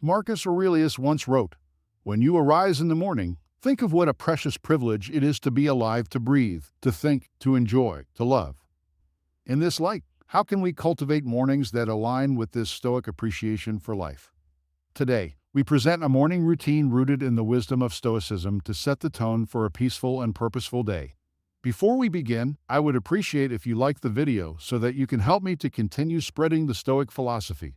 Marcus Aurelius once wrote, "When you arise in the morning, think of what a precious privilege it is to be alive, to breathe, to think, to enjoy, to love." In this light, how can we cultivate mornings that align with this Stoic appreciation for life? Today, we present a morning routine rooted in the wisdom of Stoicism to set the tone for a peaceful and purposeful day. Before we begin, I would appreciate if you like the video so that you can help me to continue spreading the Stoic philosophy.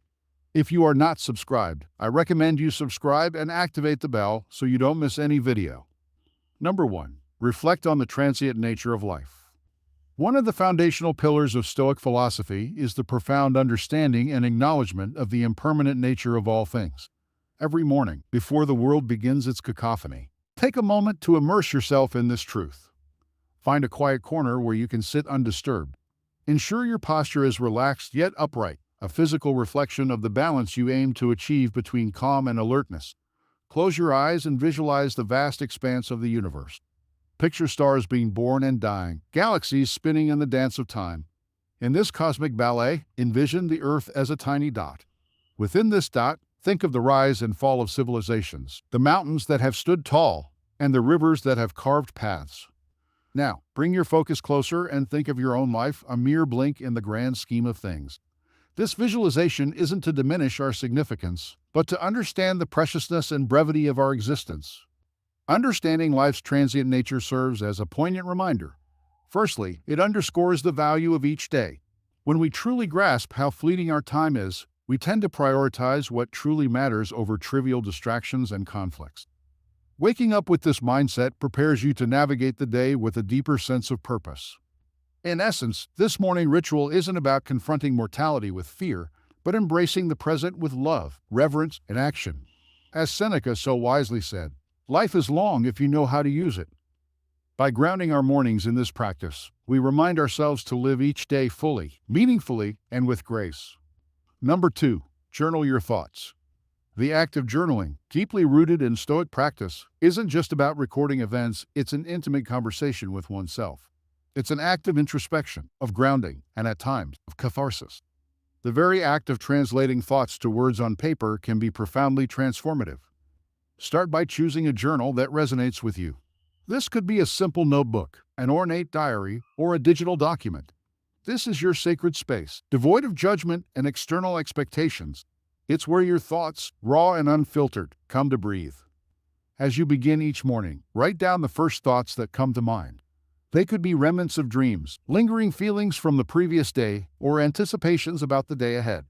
If you are not subscribed, I recommend you subscribe and activate the bell so you don't miss any video. Number 1. Reflect on the transient nature of life. One of the foundational pillars of Stoic philosophy is the profound understanding and acknowledgement of the impermanent nature of all things. Every morning, before the world begins its cacophony, take a moment to immerse yourself in this truth. Find a quiet corner where you can sit undisturbed. Ensure your posture is relaxed yet upright, a physical reflection of the balance you aim to achieve between calm and alertness. Close your eyes and visualize the vast expanse of the universe. Picture stars being born and dying, galaxies spinning in the dance of time. In this cosmic ballet, envision the Earth as a tiny dot. Within this dot, think of the rise and fall of civilizations, the mountains that have stood tall, and the rivers that have carved paths. Now, bring your focus closer and think of your own life, a mere blink in the grand scheme of things. This visualization isn't to diminish our significance, but to understand the preciousness and brevity of our existence. Understanding life's transient nature serves as a poignant reminder. Firstly, it underscores the value of each day. When we truly grasp how fleeting our time is, we tend to prioritize what truly matters over trivial distractions and conflicts. Waking up with this mindset prepares you to navigate the day with a deeper sense of purpose. In essence, this morning ritual isn't about confronting mortality with fear, but embracing the present with love, reverence, and action. As Seneca so wisely said, "Life is long if you know how to use it." By grounding our mornings in this practice, we remind ourselves to live each day fully, meaningfully, and with grace. Number 2. Journal your thoughts. The act of journaling, deeply rooted in Stoic practice, isn't just about recording events, it's an intimate conversation with oneself. It's an act of introspection, of grounding, and at times, of catharsis. The very act of translating thoughts to words on paper can be profoundly transformative. Start by choosing a journal that resonates with you. This could be a simple notebook, an ornate diary, or a digital document. This is your sacred space, devoid of judgment and external expectations. It's where your thoughts, raw and unfiltered, come to breathe. As you begin each morning, write down the first thoughts that come to mind. They could be remnants of dreams, lingering feelings from the previous day, or anticipations about the day ahead.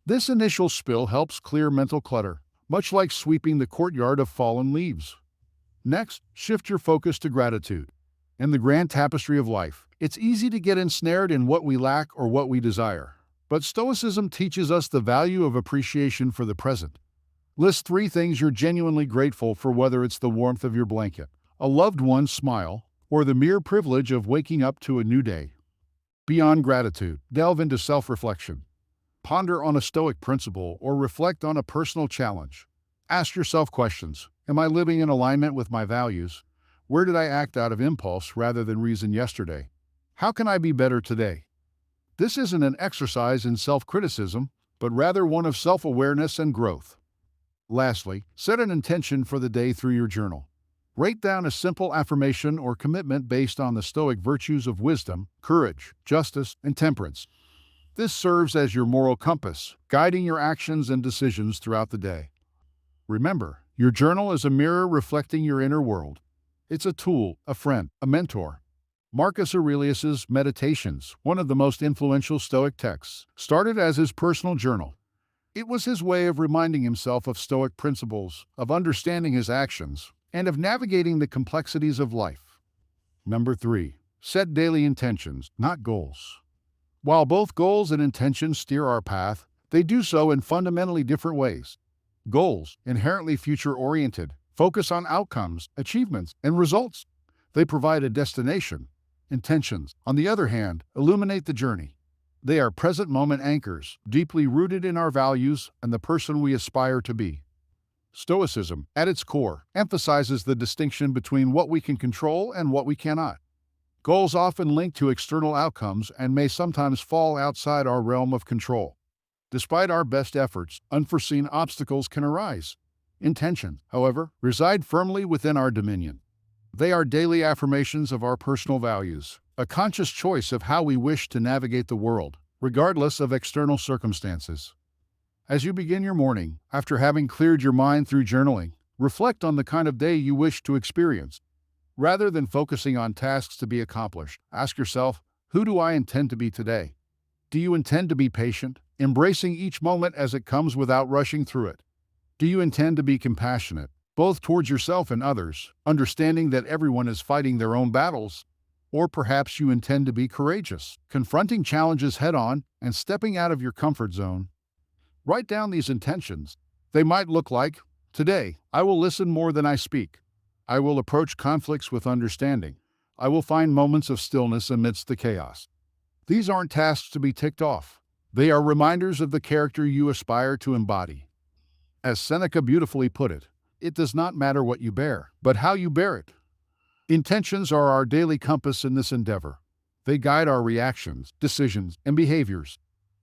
This initial spill helps clear mental clutter, much like sweeping the courtyard of fallen leaves. Next, shift your focus to gratitude. In the grand tapestry of life, it's easy to get ensnared in what we lack or what we desire. But Stoicism teaches us the value of appreciation for the present. List 3 things you're genuinely grateful for, whether it's the warmth of your blanket, a loved one's smile, or the mere privilege of waking up to a new day. Beyond gratitude, delve into self-reflection. Ponder on a Stoic principle or reflect on a personal challenge. Ask yourself questions. Am I living in alignment with my values? Where did I act out of impulse rather than reason yesterday? How can I be better today? This isn't an exercise in self-criticism, but rather one of self-awareness and growth. Lastly, set an intention for the day through your journal. Write down a simple affirmation or commitment based on the Stoic virtues of wisdom, courage, justice, and temperance. This serves as your moral compass, guiding your actions and decisions throughout the day. Remember, your journal is a mirror reflecting your inner world. It's a tool, a friend, a mentor. Marcus Aurelius's Meditations, one of the most influential Stoic texts, started as his personal journal. It was his way of reminding himself of Stoic principles, of understanding his actions, and of navigating the complexities of life. Number 3. Set daily intentions, not goals. While both goals and intentions steer our path, they do so in fundamentally different ways. Goals, inherently future-oriented, focus on outcomes, achievements, and results. They provide a destination. Intentions, on the other hand, illuminate the journey. They are present-moment anchors, deeply rooted in our values and the person we aspire to be. Stoicism, at its core, emphasizes the distinction between what we can control and what we cannot. Goals often link to external outcomes and may sometimes fall outside our realm of control. Despite our best efforts, unforeseen obstacles can arise. Intentions, however, reside firmly within our dominion. They are daily affirmations of our personal values, a conscious choice of how we wish to navigate the world, regardless of external circumstances. As you begin your morning, after having cleared your mind through journaling, reflect on the kind of day you wish to experience. Rather than focusing on tasks to be accomplished, ask yourself, who do I intend to be today? Do you intend to be patient, embracing each moment as it comes without rushing through it? Do you intend to be compassionate, both towards yourself and others, understanding that everyone is fighting their own battles? Or perhaps you intend to be courageous, confronting challenges head-on and stepping out of your comfort zone. Write down these intentions. They might look like, today, I will listen more than I speak. I will approach conflicts with understanding. I will find moments of stillness amidst the chaos. These aren't tasks to be ticked off. They are reminders of the character you aspire to embody. As Seneca beautifully put it, it does not matter what you bear, but how you bear it. Intentions are our daily compass in this endeavor. They guide our reactions, decisions, and behaviors.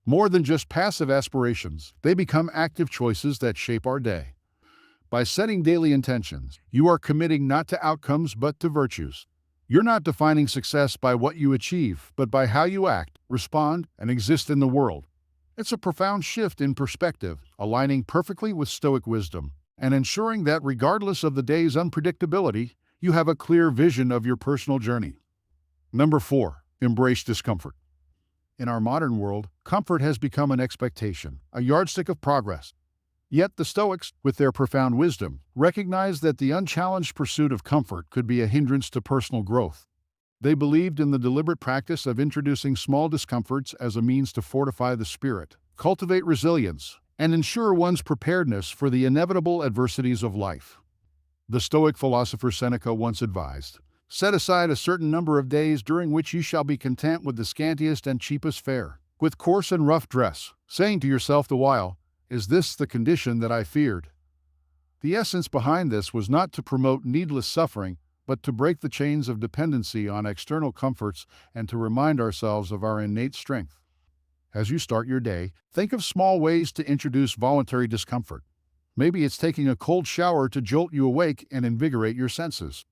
More than just passive aspirations, they become active choices that shape our day. By setting daily intentions, you are committing not to outcomes but to virtues. You're not defining success by what you achieve, but by how you act, respond, and exist in the world. It's a profound shift in perspective, aligning perfectly with Stoic wisdom, and ensuring that regardless of the day's unpredictability, you have a clear vision of your personal journey. Number 4. Embrace discomfort. In our modern world, comfort has become an expectation, a yardstick of progress. Yet the Stoics, with their profound wisdom, recognize that the unchallenged pursuit of comfort could be a hindrance to personal growth. They believed in the deliberate practice of introducing small discomforts as a means to fortify the spirit, cultivate resilience, and ensure one's preparedness for the inevitable adversities of life. The Stoic philosopher Seneca once advised, "Set aside a certain number of days during which you shall be content with the scantiest and cheapest fare, with coarse and rough dress, saying to yourself the while, 'Is this the condition that I feared?'" The essence behind this was not to promote needless suffering, but to break the chains of dependency on external comforts and to remind ourselves of our innate strength. As you start your day, think of small ways to introduce voluntary discomfort. Maybe it's taking a cold shower to jolt you awake and invigorate your senses.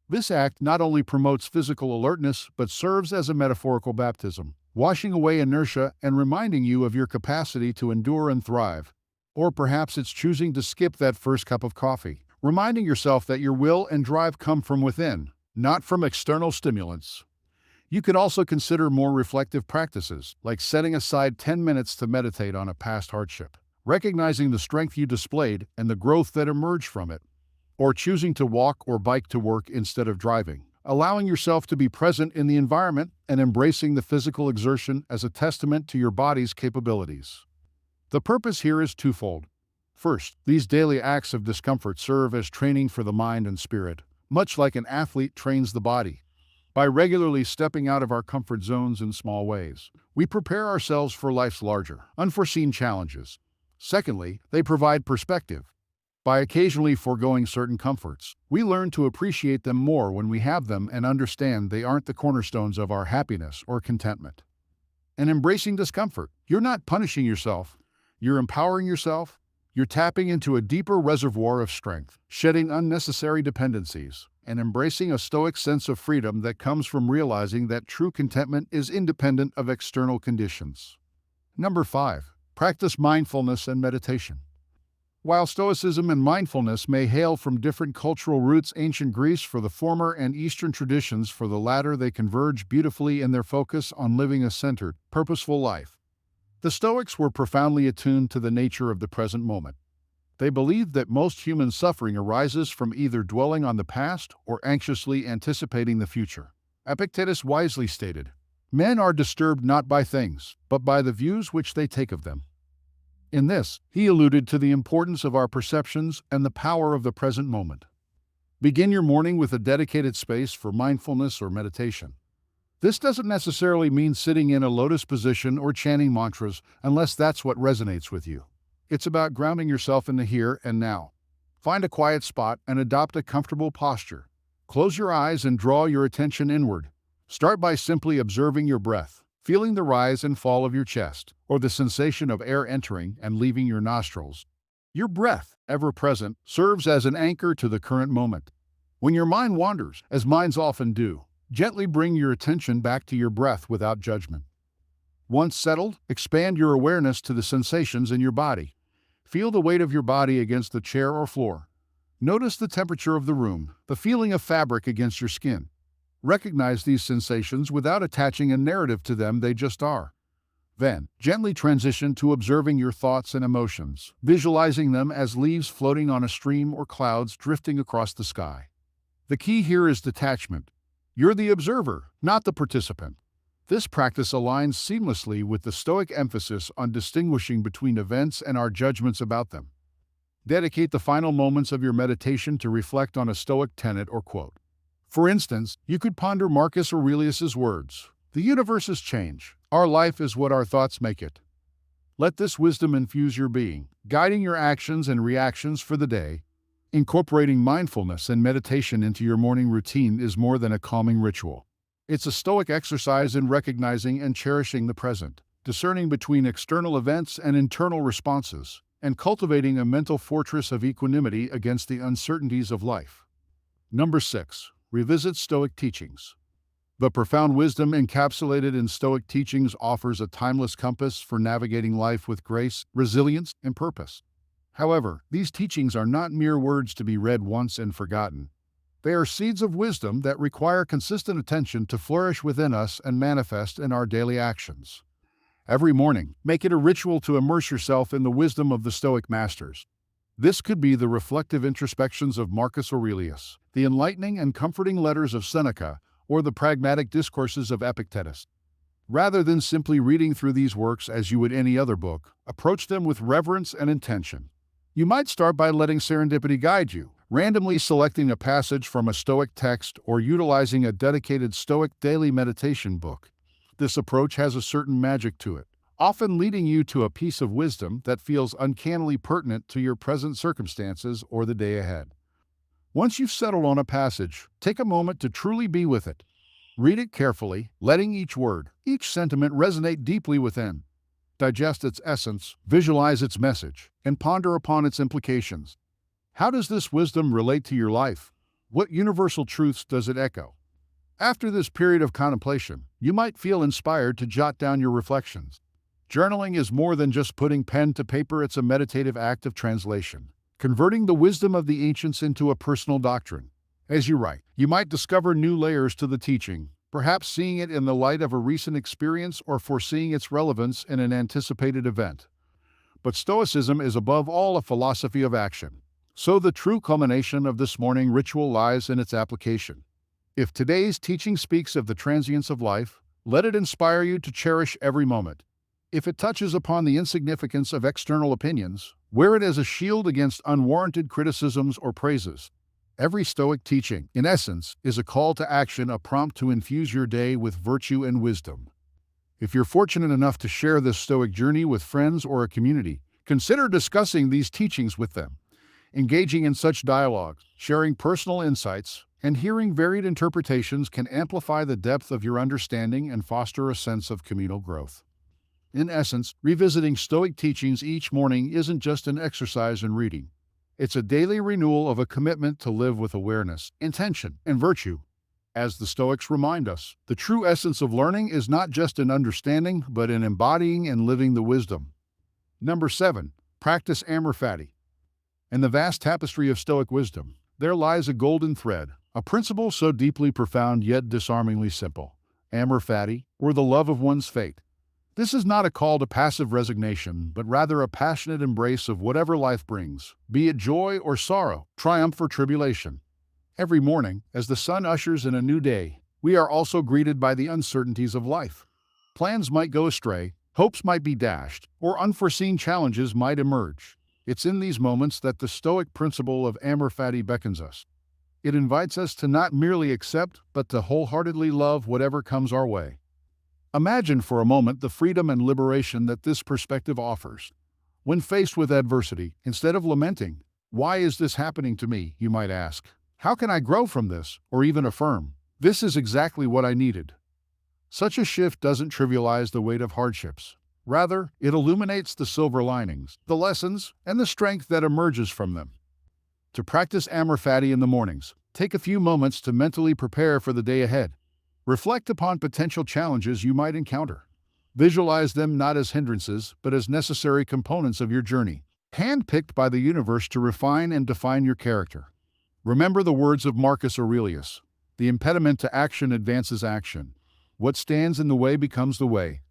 This act not only promotes physical alertness, but serves as a metaphorical baptism, washing away inertia and reminding you of your capacity to endure and thrive. Or perhaps it's choosing to skip that first cup of coffee, reminding yourself that your will and drive come from within, not from external stimulants. You could also consider more reflective practices, like setting aside 10 minutes to meditate on a past hardship, recognizing the strength you displayed and the growth that emerged from it. Or choosing to walk or bike to work instead of driving, allowing yourself to be present in the environment and embracing the physical exertion as a testament to your body's capabilities. The purpose here is twofold. First, these daily acts of discomfort serve as training for the mind and spirit, much like an athlete trains the body. By regularly stepping out of our comfort zones in small ways, we prepare ourselves for life's larger, unforeseen challenges. Secondly, they provide perspective. By occasionally foregoing certain comforts, we learn to appreciate them more when we have them and understand they aren't the cornerstones of our happiness or contentment. And embracing discomfort, you're not punishing yourself, you're empowering yourself, you're tapping into a deeper reservoir of strength, shedding unnecessary dependencies, and embracing a Stoic sense of freedom that comes from realizing that true contentment is independent of external conditions. Number 5. Practice mindfulness and meditation. While Stoicism and mindfulness may hail from different cultural roots, ancient Greece for the former and Eastern traditions for the latter, they converge beautifully in their focus on living a centered, purposeful life. The Stoics were profoundly attuned to the nature of the present moment. They believed that most human suffering arises from either dwelling on the past or anxiously anticipating the future. Epictetus wisely stated, "Men are disturbed not by things, but by the views which they take of them." In this, he alluded to the importance of our perceptions and the power of the present moment. Begin your morning with a dedicated space for mindfulness or meditation. This doesn't necessarily mean sitting in a lotus position or chanting mantras unless that's what resonates with you. It's about grounding yourself in the here and now. Find a quiet spot and adopt a comfortable posture. Close your eyes and draw your attention inward. Start by simply observing your breath, feeling the rise and fall of your chest, or the sensation of air entering and leaving your nostrils. Your breath, ever present, serves as an anchor to the current moment. When your mind wanders, as minds often do, gently bring your attention back to your breath without judgment. Once settled, expand your awareness to the sensations in your body. Feel the weight of your body against the chair or floor. Notice the temperature of the room, the feeling of fabric against your skin. Recognize these sensations without attaching a narrative to them, they just are. Then, gently transition to observing your thoughts and emotions, visualizing them as leaves floating on a stream or clouds drifting across the sky. The key here is detachment. You're the observer, not the participant. This practice aligns seamlessly with the Stoic emphasis on distinguishing between events and our judgments about them. Dedicate the final moments of your meditation to reflect on a Stoic tenet or quote. For instance, you could ponder Marcus Aurelius's words, "The universe is change. Our life is what our thoughts make it." Let this wisdom infuse your being, guiding your actions and reactions for the day. Incorporating mindfulness and meditation into your morning routine is more than a calming ritual. It's a Stoic exercise in recognizing and cherishing the present, discerning between external events and internal responses, and cultivating a mental fortress of equanimity against the uncertainties of life. Number 6. Revisit Stoic teachings. The profound wisdom encapsulated in Stoic teachings offers a timeless compass for navigating life with grace, resilience, and purpose. However, these teachings are not mere words to be read once and forgotten. They are seeds of wisdom that require consistent attention to flourish within us and manifest in our daily actions. Every morning, make it a ritual to immerse yourself in the wisdom of the Stoic masters. This could be the reflective introspections of Marcus Aurelius, the enlightening and comforting letters of Seneca, or the pragmatic discourses of Epictetus. Rather than simply reading through these works as you would any other book, approach them with reverence and intention. You might start by letting serendipity guide you, randomly selecting a passage from a Stoic text or utilizing a dedicated Stoic daily meditation book. This approach has a certain magic to it, often leading you to a piece of wisdom that feels uncannily pertinent to your present circumstances or the day ahead. Once you've settled on a passage, take a moment to truly be with it. Read it carefully, letting each word, each sentiment resonate deeply within. Digest its essence, visualize its message, and ponder upon its implications. How does this wisdom relate to your life? What universal truths does it echo? After this period of contemplation, you might feel inspired to jot down your reflections. Journaling is more than just putting pen to paper, it's a meditative act of translation, converting the wisdom of the ancients into a personal doctrine. As you write, you might discover new layers to the teaching, perhaps seeing it in the light of a recent experience or foreseeing its relevance in an anticipated event. But Stoicism is above all a philosophy of action. So the true culmination of this morning ritual lies in its application. If today's teaching speaks of the transience of life, let it inspire you to cherish every moment. If it touches upon the insignificance of external opinions, wear it as a shield against unwarranted criticisms or praises. Every Stoic teaching, in essence, is a call to action, a prompt to infuse your day with virtue and wisdom. If you're fortunate enough to share this Stoic journey with friends or a community, consider discussing these teachings with them. Engaging in such dialogue, sharing personal insights, and hearing varied interpretations can amplify the depth of your understanding and foster a sense of communal growth. In essence, revisiting Stoic teachings each morning isn't just an exercise in reading. It's a daily renewal of a commitment to live with awareness, intention, and virtue. As the Stoics remind us, the true essence of learning is not just in understanding, but in embodying and living the wisdom. Number 7. Practice amor fati. In the vast tapestry of Stoic wisdom, there lies a golden thread, a principle so deeply profound yet disarmingly simple. Amor fati, or the love of one's fate. This is not a call to passive resignation, but rather a passionate embrace of whatever life brings, be it joy or sorrow, triumph or tribulation. Every morning, as the sun ushers in a new day, we are also greeted by the uncertainties of life. Plans might go astray, hopes might be dashed, or unforeseen challenges might emerge. It's in these moments that the Stoic principle of amor fati beckons us. It invites us to not merely accept, but to wholeheartedly love whatever comes our way. Imagine for a moment the freedom and liberation that this perspective offers. When faced with adversity, instead of lamenting, "Why is this happening to me?" you might ask, "How can I grow from this?" or even affirm, "This is exactly what I needed." Such a shift doesn't trivialize the weight of hardships. Rather, it illuminates the silver linings, the lessons, and the strength that emerges from them. To practice amor fati in the mornings, take a few moments to mentally prepare for the day ahead. Reflect upon potential challenges you might encounter. Visualize them not as hindrances, but as necessary components of your journey, handpicked by the universe to refine and define your character. Remember the words of Marcus Aurelius: "The impediment to action advances action. What stands in the way becomes the way."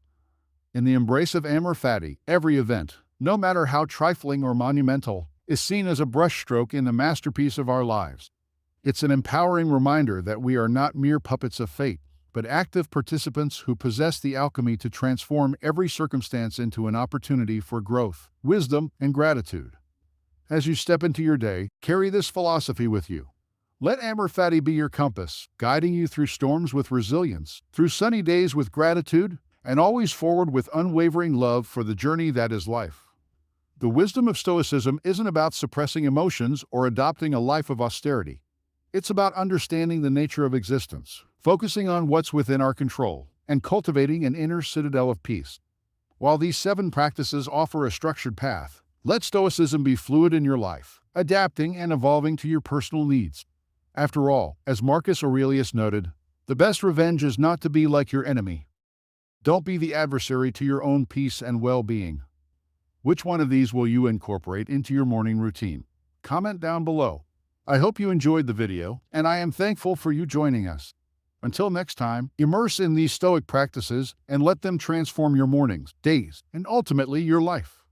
In the embrace of amor fati, every event, no matter how trifling or monumental, is seen as a brushstroke in the masterpiece of our lives. It's an empowering reminder that we are not mere puppets of fate, but active participants who possess the alchemy to transform every circumstance into an opportunity for growth, wisdom, and gratitude. As you step into your day, carry this philosophy with you. Let amor fati be your compass, guiding you through storms with resilience, through sunny days with gratitude, and always forward with unwavering love for the journey that is life. The wisdom of Stoicism isn't about suppressing emotions or adopting a life of austerity. It's about understanding the nature of existence, focusing on what's within our control, and cultivating an inner citadel of peace. While these 7 practices offer a structured path, let Stoicism be fluid in your life, adapting and evolving to your personal needs. After all, as Marcus Aurelius noted, the best revenge is not to be like your enemy. Don't be the adversary to your own peace and well-being. Which one of these will you incorporate into your morning routine? Comment down below. I hope you enjoyed the video, and I am thankful for you joining us. Until next time, immerse in these Stoic practices and let them transform your mornings, days, and ultimately your life.